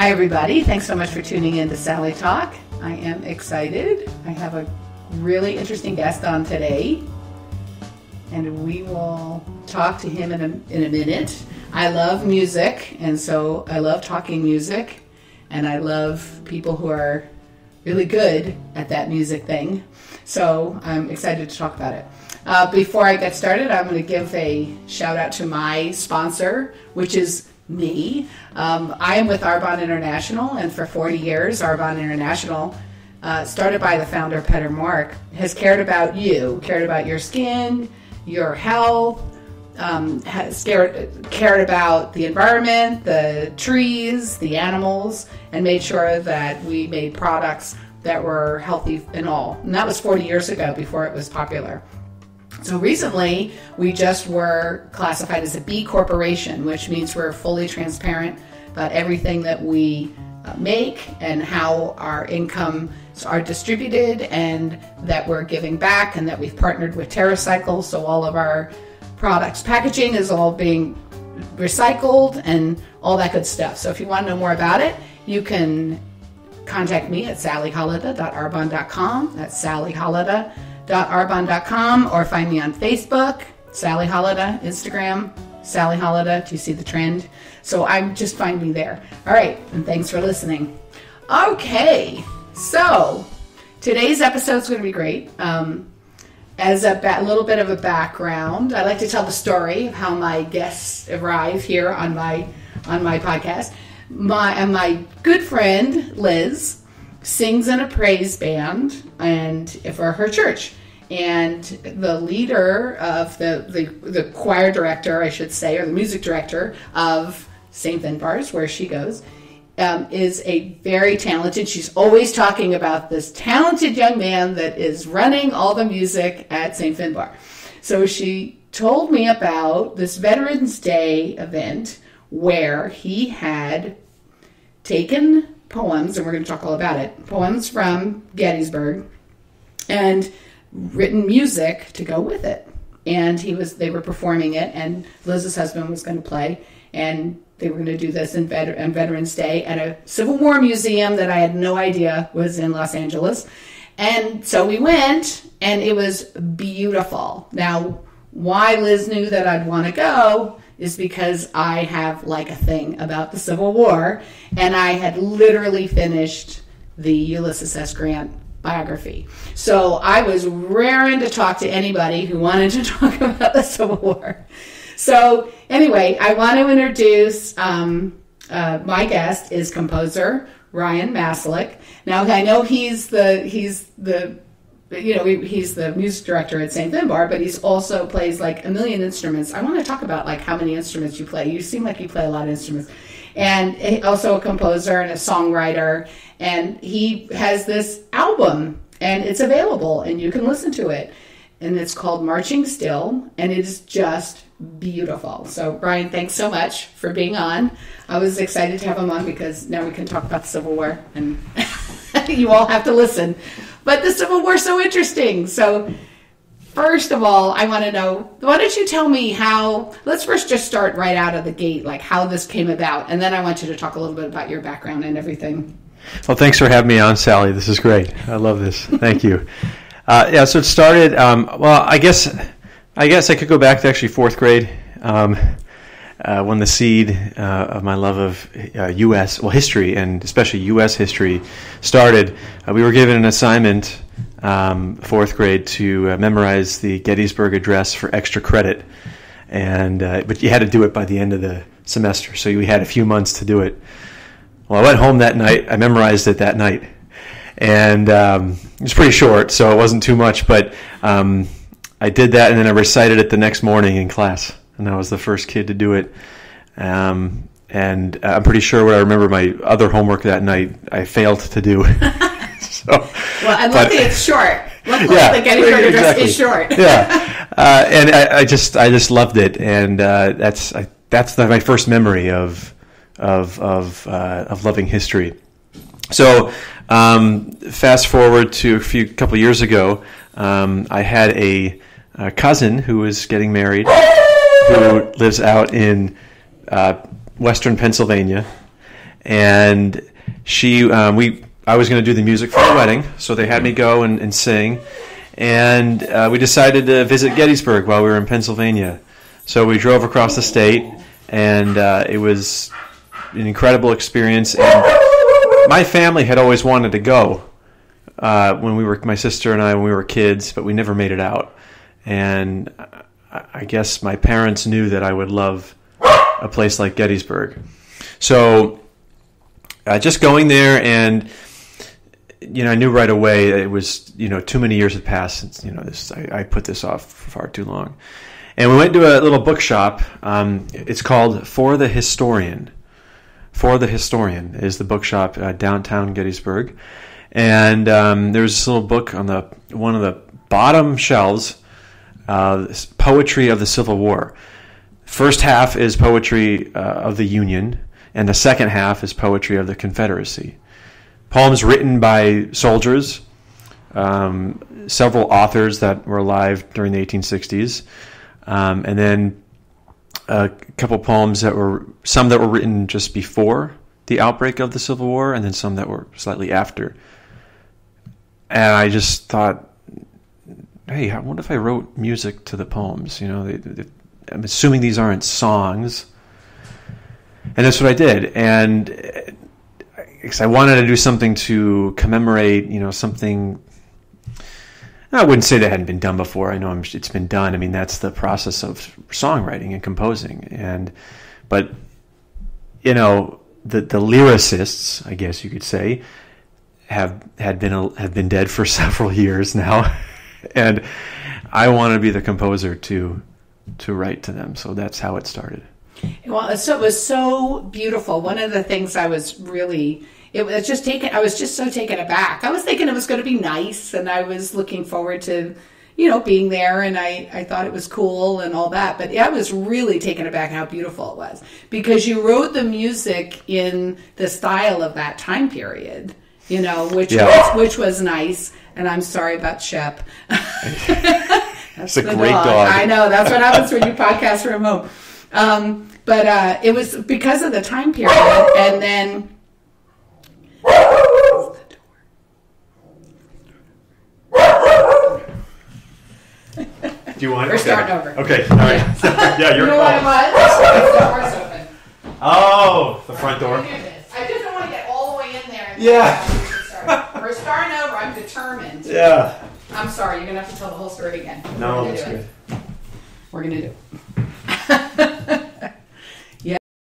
Hi, everybody. Thanks so much for tuning in to Sally Talk. I am excited. I have a really interesting guest on today, and we will talk to him in a minute. I love music, and so I love talking music, and I love people who are really good at that music thing. So I'm excited to talk about it. Before I get started, I'm going to give a shout out to my sponsor, which is me. I am with Arbonne International, and for 40 years, Arbonne International, started by the founder, Peter Mark, has cared about you, cared about your skin, your health, has cared about the environment, the trees, the animals, and made sure that we made products that were healthy and all. And that was 40 years ago, before it was popular. So recently, we just were classified as a B Corporation, which means we're fully transparent about everything that we make and how our incomes are distributed, and that we're giving back, and that we've partnered with TerraCycle, so all of our products packaging is all being recycled and all that good stuff. So if you want to know more about it, you can contact me at sallyholida.arbonne.com. That's sallyholida.arbonne.com, or find me on Facebook, Sally Holida, Instagram, Sally Holida. Do you see the trend? So just find me there. All right, and thanks for listening. Okay, so today's episode is going to be great. As a little bit of a background, I like to tell the story of how my guests arrive here on my podcast. My good friend Liz sings in a praise band and for her church, and the leader of the choir director, I should say, or the music director of St. Finbarr's, where she goes, is a very talented, she's always talking about this talented young man that is running all the music at St. Finbarr. So she told me about this Veterans Day event where he had taken poems, and we're going to talk all about it, poems from Gettysburg, and written music to go with it. And they were performing it, and Liz's husband was going to play, and they were going to do this on Veterans Day at a Civil War museum that I had no idea was in Los Angeles. And so we went, and it was beautiful. Now, why Liz knew that I'd want to go is because I have like a thing about the Civil War, and I had literally finished the Ulysses S. Grant biography. So I was raring to talk to anybody who wanted to talk about the Civil War. So anyway, I want to introduce my guest is composer Ryan Mascilak. Now I know he's the music director at St. Finbarr, but he's also plays like a million instruments. I want to talk about like how many instruments you play. You seem like you play a lot of instruments. And also a composer and a songwriter. And he has this album, and it's available, and you can listen to it. And it's called Marching Still, and it is just beautiful. So, Brian, thanks so much for being on. I was excited to have him on because now we can talk about the Civil War, and you all have to listen. But the Civil War is so interesting. So, first of all, I want to know, why don't you tell me let's first just start right out of the gate, like how this came about, and then I want you to talk a little bit about your background and everything. Well, thanks for having me on, Sally. This is great. I love this. Thank you. So it started, I guess I could go back to actually fourth grade, when the seed of my love of history, and especially U.S. history, started. We were given an assignment, fourth grade, to memorize the Gettysburg Address for extra credit, but you had to do it by the end of the semester, so we had a few months to do it. Well, I went home that night. I memorized it that night. And it was pretty short, so it wasn't too much, but I did that, and then I recited it the next morning in class, and I was the first kid to do it. And I'm pretty sure what I remember my other homework that night, I failed to do. Well, and luckily it's short. Luckily the Gettysburg Address is short. Yeah, and I just loved it, and that's my first memory of loving history. So fast forward to a couple years ago, I had a cousin who was getting married, who lives out in western Pennsylvania, and I was going to do the music for the wedding, so they had me go and sing, and we decided to visit Gettysburg while we were in Pennsylvania. So we drove across the state, and it was an incredible experience. And my family had always wanted to go my sister and I, when we were kids, but we never made it out. And I guess my parents knew that I would love a place like Gettysburg. So just going there, and I knew right away that it was too many years had passed since I put this off for far too long. And we went to a little bookshop. It's called For the Historian. For the Historian is the bookshop downtown Gettysburg. And there's this little book on one of the bottom shelves, Poetry of the Civil War. First half is poetry of the Union, and the second half is poetry of the Confederacy. Poems written by soldiers, several authors that were alive during the 1860s, and then a couple poems some that were written just before the outbreak of the Civil War, and then some that were slightly after. And I just thought, hey, I wonder if I wrote music to the poems. I'm assuming these aren't songs. And that's what I did. And I wanted to do something to commemorate, something. I wouldn't say that hadn't been done before. I know it's been done. I mean, that's the process of songwriting and composing. But the lyricists, I guess you could say, have been dead for several years now, and I want to be the composer to write to them. So that's how it started. Well, it was so beautiful. One of the things I was just so taken aback. I was thinking it was going to be nice, and I was looking forward to, being there, and I thought it was cool and all that. But I was really taken aback how beautiful it was, because you wrote the music in the style of that time period, which was nice. And I'm sorry about Shep. That's a great dog. I know, that's what happens when you podcast from home. But it was because of the time period, and then. Do you want? We're starting over. Okay, all right. Yeah, you're. You know what it was? The door's open. Oh, the front door. I just don't want to get all the way in there. We're starting over. I'm determined. Yeah. I'm sorry. You're gonna have to tell the whole story again. No, that's good. We're gonna do it.